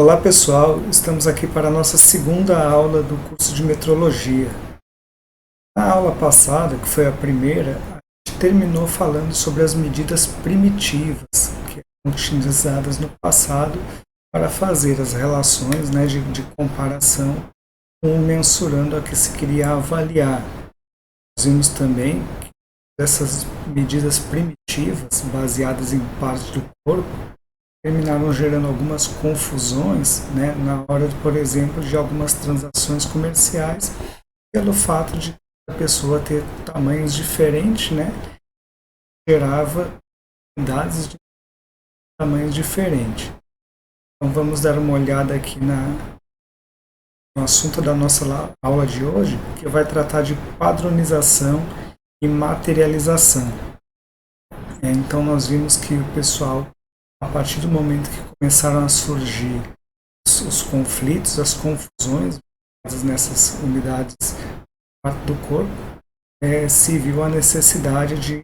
Olá pessoal, estamos aqui para a nossa segunda aula do curso de metrologia. Na aula passada, que foi a primeira, a gente terminou falando sobre as medidas primitivas que eram utilizadas no passado para fazer as relações, de comparação com mensurando a que se queria avaliar. Nós vimos também que essas medidas primitivas, baseadas em partes do corpo, terminaram gerando algumas confusões, na hora, por exemplo, de algumas transações comerciais, pelo fato de a pessoa ter tamanhos diferentes, gerava unidades de tamanhos diferentes. Então vamos dar uma olhada aqui no assunto da nossa aula de hoje, que vai tratar de padronização e materialização. Então nós vimos que o pessoal, a partir do momento que começaram a surgir os conflitos, as confusões nessas unidades parte do corpo, se viu a necessidade de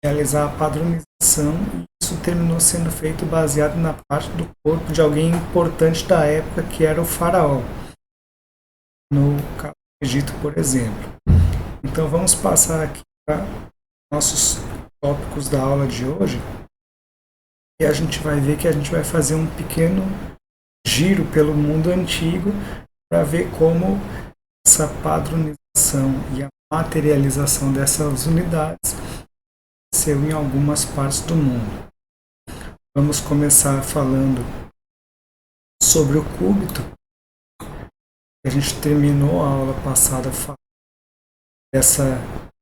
realizar a padronização, e isso terminou sendo feito baseado na parte do corpo de alguém importante da época, que era o faraó, no caso do Egito, por exemplo. Então vamos passar aqui para nossos tópicos da aula de hoje, e a gente vai ver que a gente vai fazer um pequeno giro pelo mundo antigo para ver como essa padronização e a materialização dessas unidades aconteceu em algumas partes do mundo. Vamos começar falando sobre o cúbito. A gente terminou a aula passada falando dessa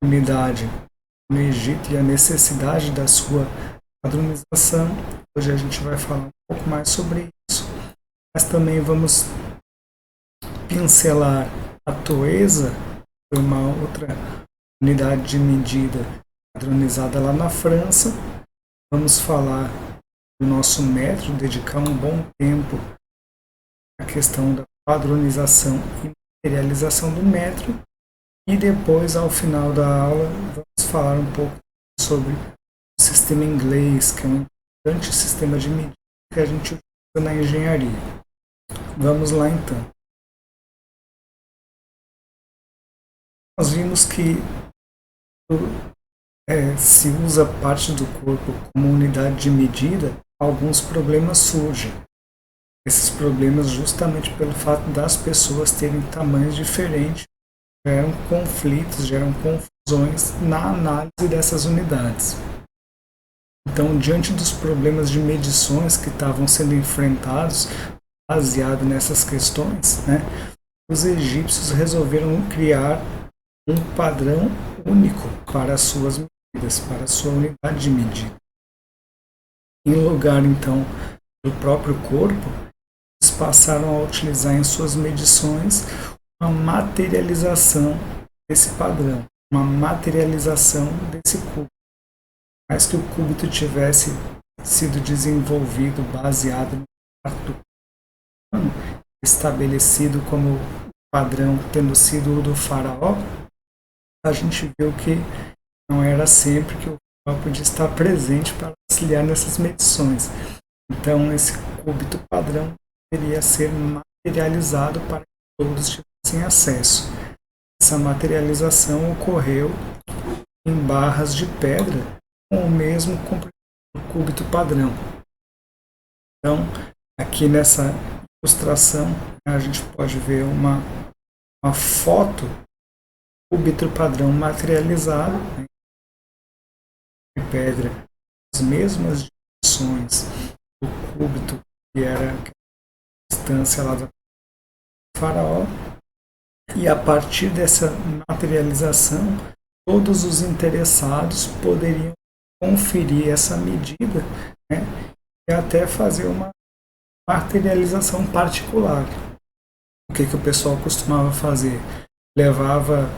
unidade no Egito e a necessidade da sua padronização. Hoje a gente vai falar um pouco mais sobre isso, mas também vamos pincelar a toesa, que foi uma outra unidade de medida padronizada lá na França. Vamos falar do nosso metro, dedicar um bom tempo à questão da padronização e materialização do metro, e depois, ao final da aula, vamos falar um pouco sobre o sistema inglês, que é um importante sistema de medida que a gente usa na engenharia. Vamos lá então. Nós vimos que se usa parte do corpo como unidade de medida, alguns problemas surgem. Esses problemas, justamente pelo fato das pessoas terem tamanhos diferentes, geram conflitos, geram confusões na análise dessas unidades. Então, diante dos problemas de medições que estavam sendo enfrentados, baseado nessas questões, os egípcios resolveram criar um padrão único para as suas medidas, para a sua unidade de medida. Em lugar, então, do próprio corpo, eles passaram a utilizar em suas medições uma materialização desse padrão, uma materialização desse cúbito. Mas que o cúbito tivesse sido desenvolvido baseado no quarto plano, estabelecido como padrão tendo sido o do faraó, a gente viu que não era sempre que o faraó podia estar presente para auxiliar nessas medições. Então esse cúbito padrão deveria ser materializado para que todos tivessem acesso. Essa materialização ocorreu em barras de pedra com o mesmo comprimento do cúbito padrão. Então, aqui nessa ilustração, a gente pode ver uma foto do cúbito padrão materializado, de pedra, as mesmas dimensões do cúbito que era a distância lá do faraó, e a partir dessa materialização, todos os interessados poderiam conferir essa medida, e até fazer uma materialização particular. O que o pessoal costumava fazer? Levava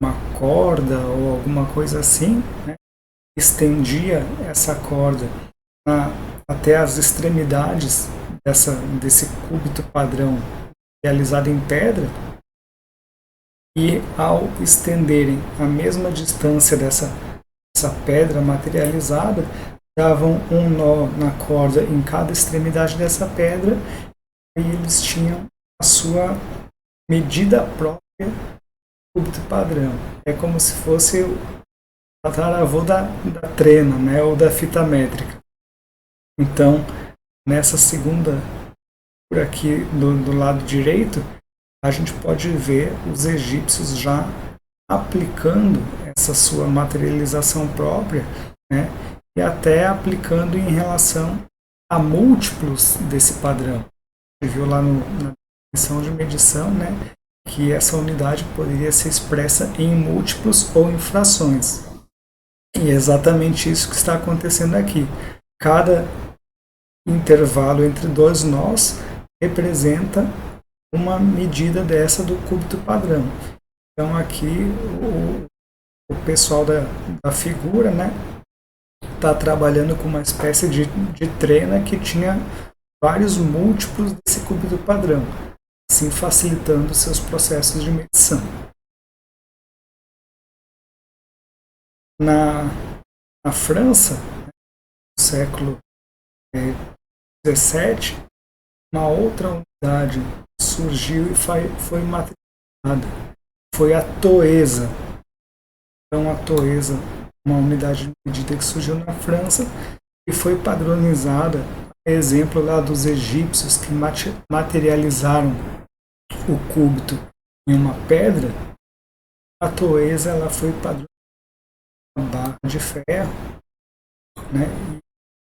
uma corda ou alguma coisa assim, estendia essa corda até as extremidades desse cúbito padrão realizado em pedra, e ao estenderem a mesma distância dessa pedra materializada, davam um nó na corda em cada extremidade dessa pedra e eles tinham a sua medida própria do cúbito padrão. É como se fosse o tataravô da trena, né, ou da fita métrica. Então, nessa segunda, por aqui do lado direito, a gente pode ver os egípcios já aplicando essa sua materialização própria, né, e até aplicando em relação a múltiplos desse padrão. Você viu lá na definição de medição, né, que essa unidade poderia ser expressa em múltiplos ou em frações. E é exatamente isso que está acontecendo aqui. Cada intervalo entre dois nós representa uma medida dessa do cúbito padrão. Então aqui o pessoal da figura, né, está trabalhando com uma espécie de trena que tinha vários múltiplos desse cúbito padrão, assim facilitando seus processos de medição. Na França, no século XVII, uma outra unidade surgiu e foi materializada. Foi a toesa. Então a toesa, uma unidade de medida que surgiu na França e foi padronizada, exemplo lá dos egípcios que materializaram o cúbito em uma pedra. A toesa ela foi padronizada em uma barra de ferro, né?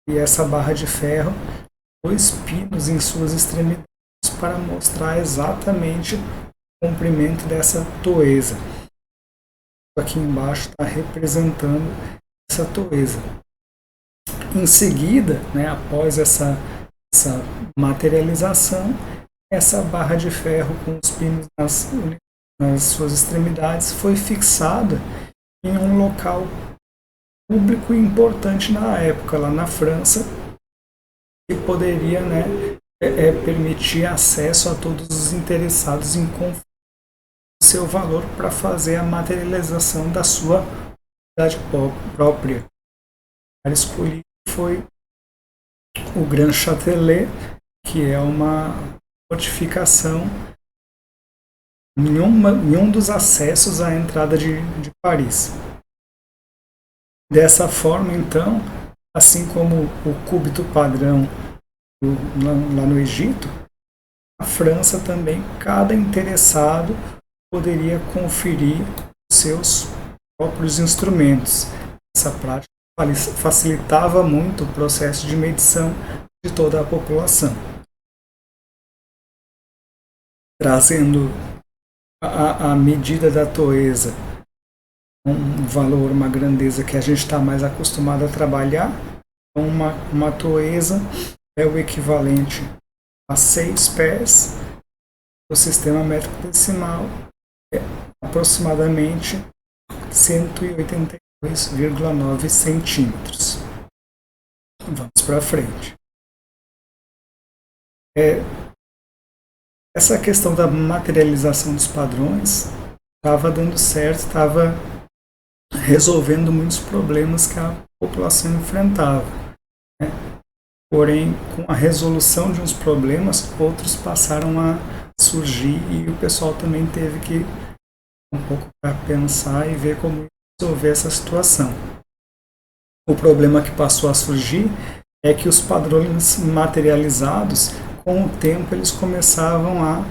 E essa barra de ferro, 2 pinos em suas extremidades para mostrar exatamente o comprimento dessa toesa. Aqui embaixo está representando essa toesa. Em seguida, né, após essa materialização, essa barra de ferro com os pinos nas suas extremidades foi fixada em um local público e importante na época, lá na França, que poderia, né, permitir acesso a todos os interessados em conferir o seu valor para fazer a materialização da sua unidade própria. O escolhido foi o Grand Châtelet, que é uma fortificação em um dos acessos à entrada de Paris. Dessa forma, então, assim como o cúbito padrão lá no Egito, na França também, cada interessado poderia conferir os seus próprios instrumentos. Essa prática facilitava muito o processo de medição de toda a população. Trazendo a medida da toesa, um valor, uma grandeza que a gente está mais acostumado a trabalhar. Uma toesa é o equivalente a 6 pés. O sistema métrico decimal é aproximadamente 182,9 centímetros. Vamos para frente. Essa questão da materialização dos padrões estava dando certo, estava resolvendo muitos problemas que a população enfrentava, né? Porém, com a resolução de uns problemas, outros passaram a surgir e o pessoal também teve que um pouco para pensar e ver como resolver essa situação. O problema que passou a surgir é que os padrões materializados, com o tempo, eles começavam a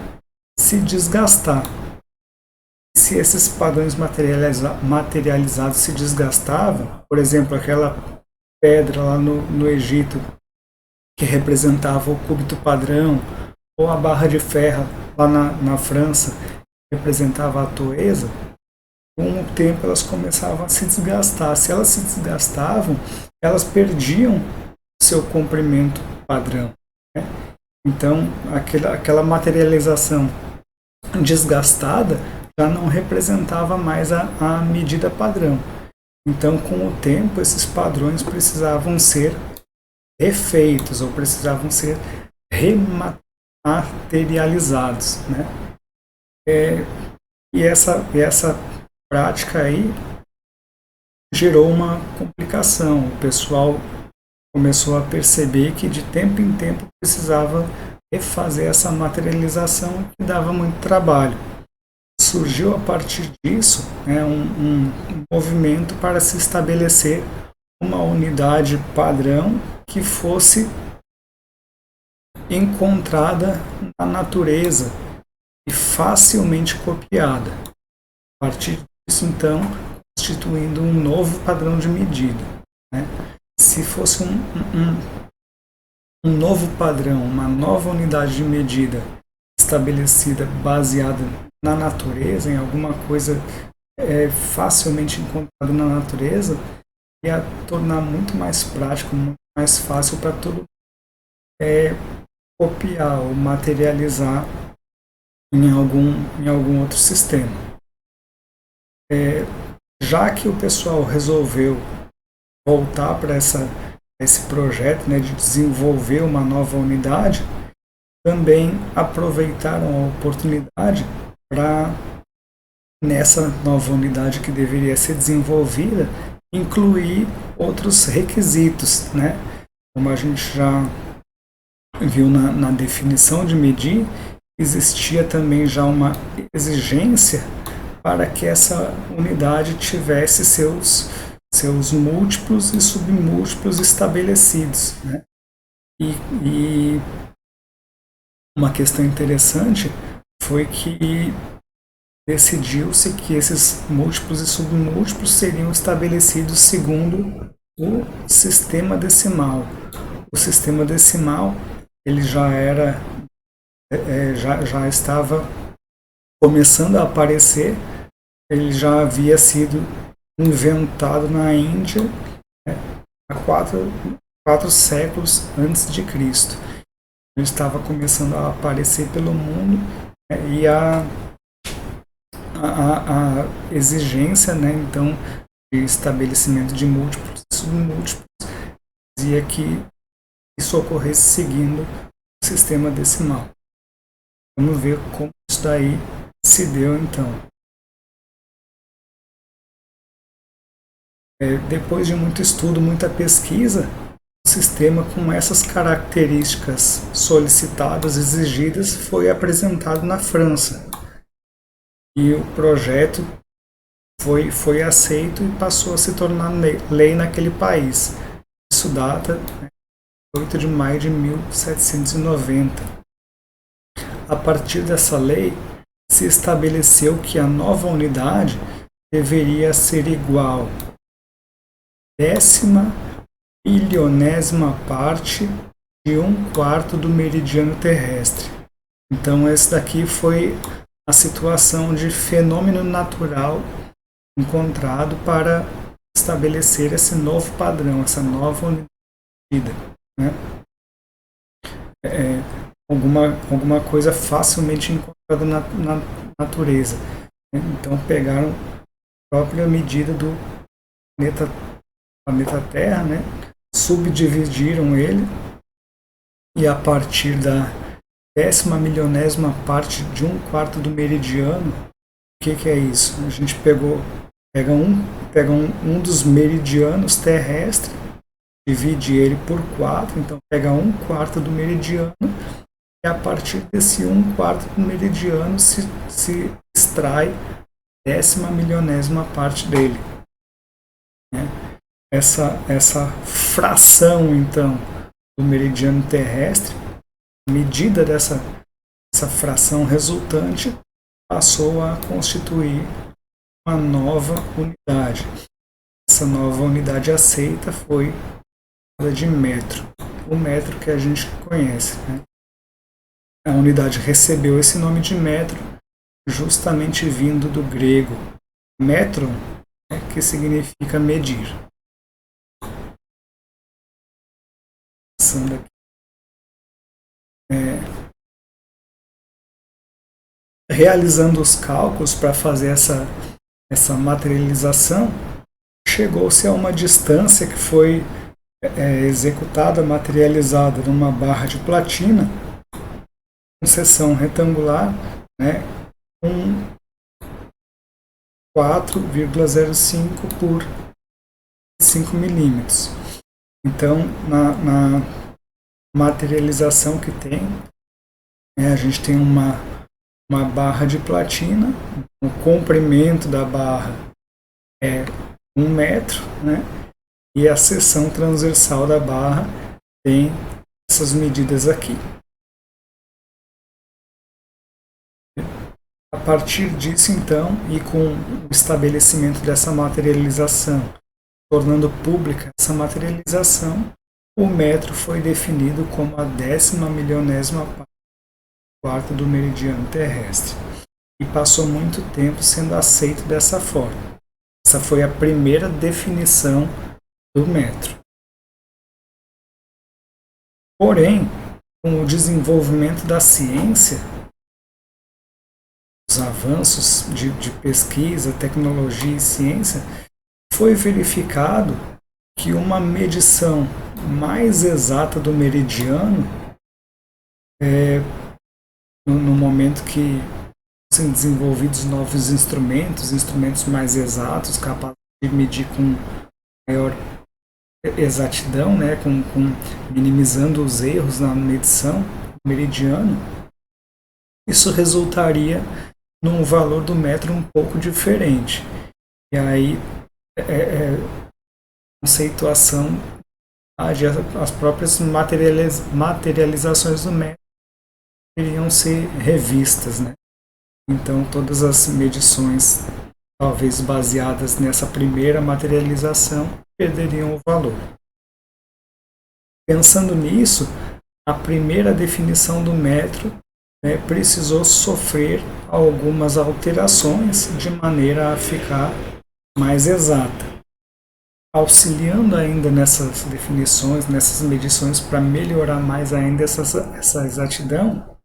se desgastar. Se esses padrões materializados se desgastavam, por exemplo, aquela pedra lá no Egito que representava o cúbito padrão, ou a barra de ferro lá na França que representava a toesa, com o tempo elas começavam a se desgastar. Se elas se desgastavam, elas perdiam seu comprimento padrão, né? Então, aquela materialização desgastada já não representava mais a medida padrão. Então, com o tempo, esses padrões precisavam ser refeitos ou precisavam ser rematerializados, né? E essa prática aí gerou uma complicação. O pessoal começou a perceber que de tempo em tempo precisava refazer essa materialização que dava muito trabalho. Surgiu a partir disso, né, um movimento para se estabelecer uma unidade padrão que fosse encontrada na natureza e facilmente copiada. A partir disso, então, constituindo um novo padrão de medida, né? Se fosse um novo padrão, uma nova unidade de medida estabelecida baseada na natureza, em alguma coisa facilmente encontrada na natureza, ia tornar muito mais prático, muito mais fácil para todo mundo copiar ou materializar em algum outro sistema. Já que o pessoal resolveu voltar para esse projeto, né, de desenvolver uma nova unidade, também aproveitaram a oportunidade para, nessa nova unidade que deveria ser desenvolvida, incluir outros requisitos, né? Como a gente já viu na definição de medir, existia também já uma exigência para que essa unidade tivesse seus múltiplos e submúltiplos estabelecidos, né? E uma questão interessante foi que decidiu-se que esses múltiplos e submúltiplos seriam estabelecidos segundo o sistema decimal. O sistema decimal ele já estava começando a aparecer, ele já havia sido inventado na Índia, né, há quatro séculos antes de Cristo. Ele estava começando a aparecer pelo mundo, né, e a exigência, né, então, de estabelecimento de múltiplos e submúltiplos dizia que isso ocorresse seguindo o sistema decimal. Vamos ver como isso daí se deu então. Depois de muito estudo, muita pesquisa, o sistema com essas características solicitadas, exigidas, foi apresentado na França. E o projeto foi aceito e passou a se tornar lei naquele país. Isso data de 8 de maio de 1790. A partir dessa lei, se estabeleceu que a nova unidade deveria ser igual à 10.000.000ª parte de 1/4 do meridiano terrestre. Então, esse daqui foi a situação de fenômeno natural encontrado para estabelecer esse novo padrão, essa nova unidade de medida, né? Alguma coisa facilmente encontrada na natureza, né? Então pegaram a própria medida do planeta Terra, né? Subdividiram ele e a partir da 10.000.000ª parte de 1/4 do meridiano, o que é isso? A gente pega um dos meridianos terrestres, divide ele por 4, então pega 1/4 do meridiano e a partir desse 1/4 do meridiano se extrai 10.000.000ª parte dele, né? Essa fração então do meridiano terrestre, a medida dessa fração resultante passou a constituir uma nova unidade. Essa nova unidade aceita foi a de metro, o metro que a gente conhece, né? A unidade recebeu esse nome de metro justamente vindo do grego metron, né, que significa medir. Passando aqui. Realizando os cálculos para fazer essa materialização, chegou-se a uma distância que foi executada, materializada numa barra de platina, com seção retangular, né, com 4,05 por 5 milímetros. Então, na materialização que tem, a gente tem uma barra de platina, o comprimento da barra é 1 metro, né? E a seção transversal da barra tem essas medidas aqui. A partir disso, então, e com o estabelecimento dessa materialização, tornando pública essa materialização, o metro foi definido como a 10.000.000ª parte do meridiano terrestre e passou muito tempo sendo aceito dessa forma. Essa foi a primeira definição do metro. Porém, com o desenvolvimento da ciência, os avanços de pesquisa, tecnologia e ciência, foi verificado que uma medição mais exata do meridiano, no momento que são desenvolvidos novos instrumentos mais exatos, capazes de medir com maior exatidão, né, minimizando os erros na medição do meridiano, isso resultaria num valor do metro um pouco diferente. E aí, conceituação, as próprias materializações do metro iriam ser revistas, né? Então, todas as medições, talvez baseadas nessa primeira materialização, perderiam o valor. Pensando nisso, a primeira definição do metro precisou sofrer algumas alterações de maneira a ficar mais exata. Auxiliando ainda nessas definições, nessas medições, para melhorar mais ainda essa exatidão,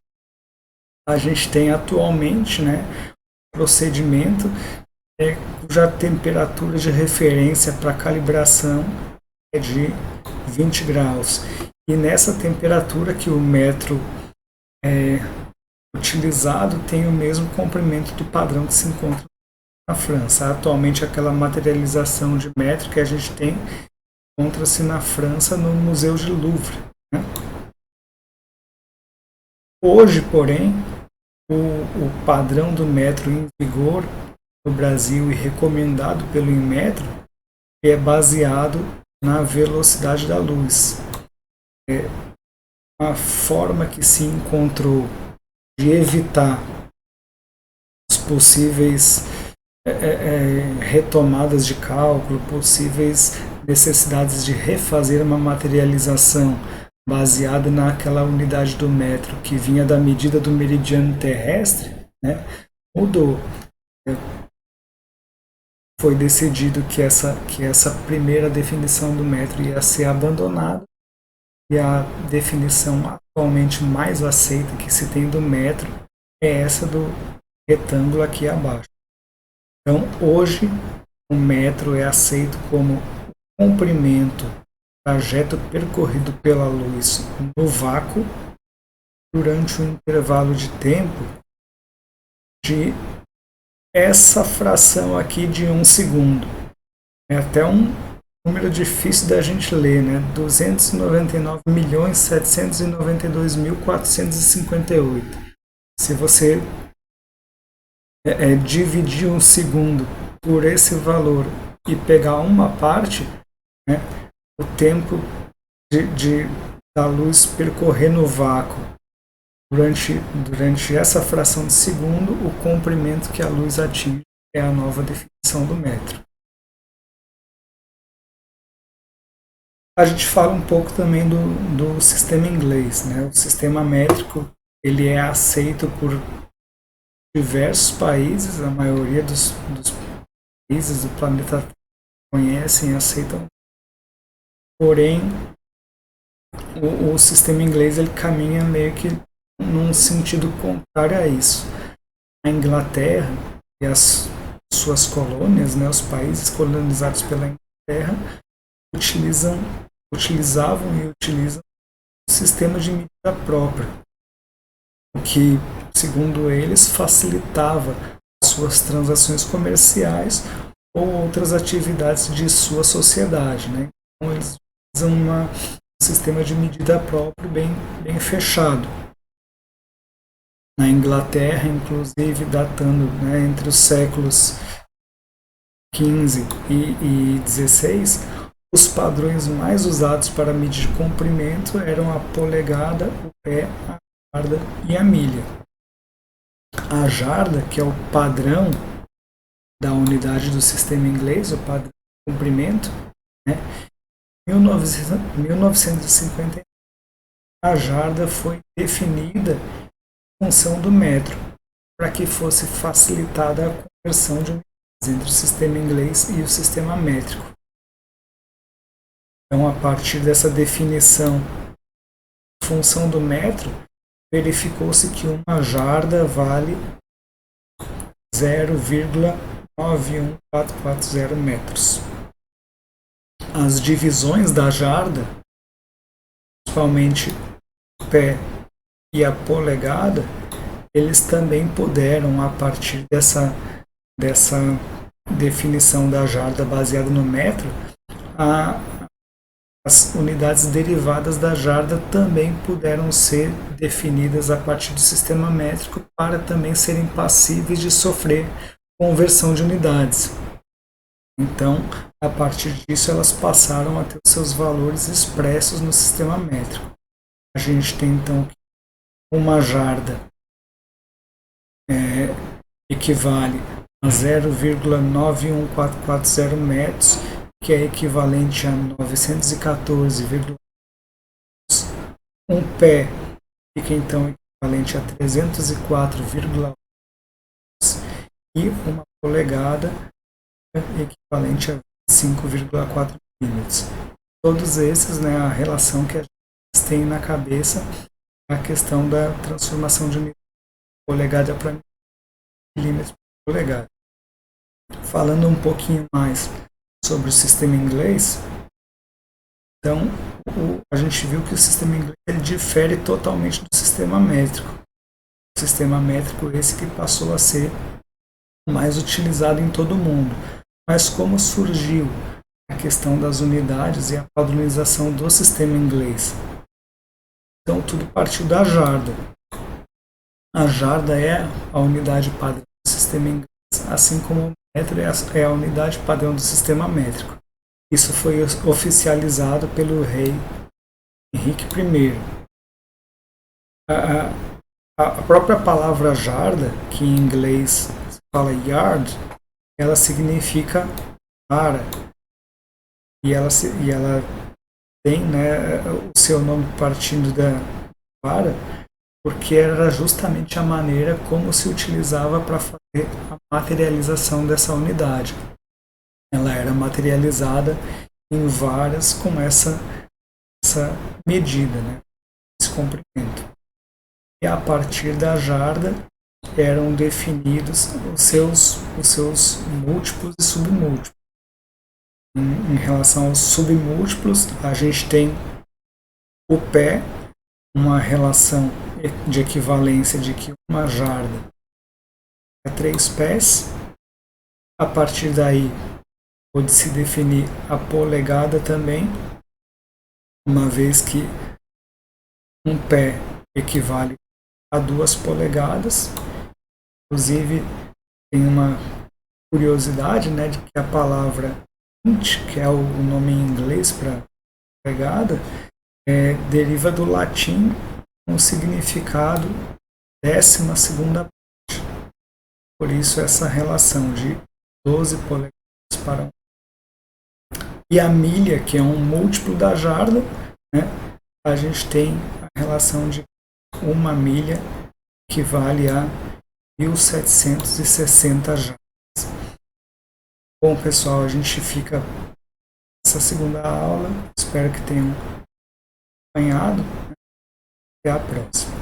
a gente tem atualmente, né, procedimento cuja temperatura de referência para calibração é de 20 graus. E nessa temperatura que o metro utilizado tem o mesmo comprimento do padrão que se encontra na França. Atualmente, aquela materialização de metro que a gente tem encontra-se na França, no Museu de Louvre, né? Hoje, porém, o padrão do metro em vigor no Brasil e recomendado pelo Inmetro é baseado na velocidade da luz. A forma que se encontrou de evitar os possíveis retomadas de cálculo, possíveis necessidades de refazer uma materialização baseada naquela unidade do metro que vinha da medida do meridiano terrestre, né, mudou. Foi decidido que essa primeira definição do metro ia ser abandonada e a definição atualmente mais aceita que se tem do metro é essa do retângulo aqui abaixo. Então, hoje, o metro é aceito como o comprimento, trajeto percorrido pela luz no vácuo durante um intervalo de tempo de essa fração aqui de 1 segundo. É até um número difícil da gente ler, né? 299.792.458. Se você dividir 1 segundo por esse valor e pegar uma parte, né, o tempo da luz percorrer no vácuo durante essa fração de segundo, o comprimento que a luz atinge é a nova definição do metro. A gente fala um pouco também do sistema inglês, né? O sistema métrico ele é aceito por diversos países, a maioria dos países do planeta conhecem e aceitam. Porém, o sistema inglês ele caminha meio que num sentido contrário a isso. A Inglaterra e as suas colônias, né, os países colonizados pela Inglaterra, utilizavam e utilizam um sistema de medida própria, o que, segundo eles, facilitava as suas transações comerciais ou outras atividades de sua sociedade, né? Então, eles um sistema de medida próprio bem fechado. Na Inglaterra, inclusive, datando, né, entre os séculos XV e XVI, os padrões mais usados para medir comprimento eram a polegada, o pé, a jarda e a milha. A jarda, que é o padrão da unidade do sistema inglês, o padrão de comprimento, né, em 1950, a jarda foi definida em função do metro, para que fosse facilitada a conversão de unidades entre o sistema inglês e o sistema métrico. Então, a partir dessa definição em função do metro, verificou-se que uma jarda vale 0,91440 metros. As divisões da jarda, principalmente o pé e a polegada, eles também puderam, a partir dessa definição da jarda baseada no metro, as unidades derivadas da jarda também puderam ser definidas a partir do sistema métrico para também serem passíveis de sofrer conversão de unidades. Então, a partir disso, elas passaram a ter os seus valores expressos no sistema métrico. A gente tem, então, uma jarda equivale a 0,91440 metros, que é equivalente a 914, um pé fica então equivalente a 304,8 e uma polegada equivalente a 5,4 milímetros. Todos esses, né, a relação que a gente tem na cabeça é a questão da transformação de polegada para milímetros por polegada. Falando um pouquinho mais sobre o sistema inglês, então a gente viu que o sistema inglês ele difere totalmente do sistema métrico. O sistema métrico esse que passou a ser mais utilizado em todo o mundo. Mas como surgiu a questão das unidades e a padronização do sistema inglês? Então tudo partiu da jarda. A jarda é a unidade padrão do sistema inglês, assim como o metro é a unidade padrão do sistema métrico. Isso foi oficializado pelo rei Henrique I. A própria palavra jarda, que em inglês se fala yard, ela significa vara. E ela tem, né, o seu nome partindo da vara, porque era justamente a maneira como se utilizava para fazer a materialização dessa unidade. Ela era materializada em varas com essa medida, né, esse comprimento. E a partir da jarda eram definidos os seus múltiplos e submúltiplos. Em relação aos submúltiplos, a gente tem o pé, uma relação de equivalência de que uma jarda é 3 pés. A partir daí, pode-se definir a polegada também, uma vez que um pé equivale a 2 polegadas. Inclusive, tem uma curiosidade, né, de que a palavra inch, que é o nome em inglês para polegada, deriva do latim com o significado 12ª parte. Por isso essa relação de 12 polegadas para 1. E a milha, que é um múltiplo da jarda, né, a gente tem a relação de uma milha que equivale a 1760 jardas. Bom, pessoal, a gente fica nessa segunda aula. Espero que tenham acompanhado. Até a próxima.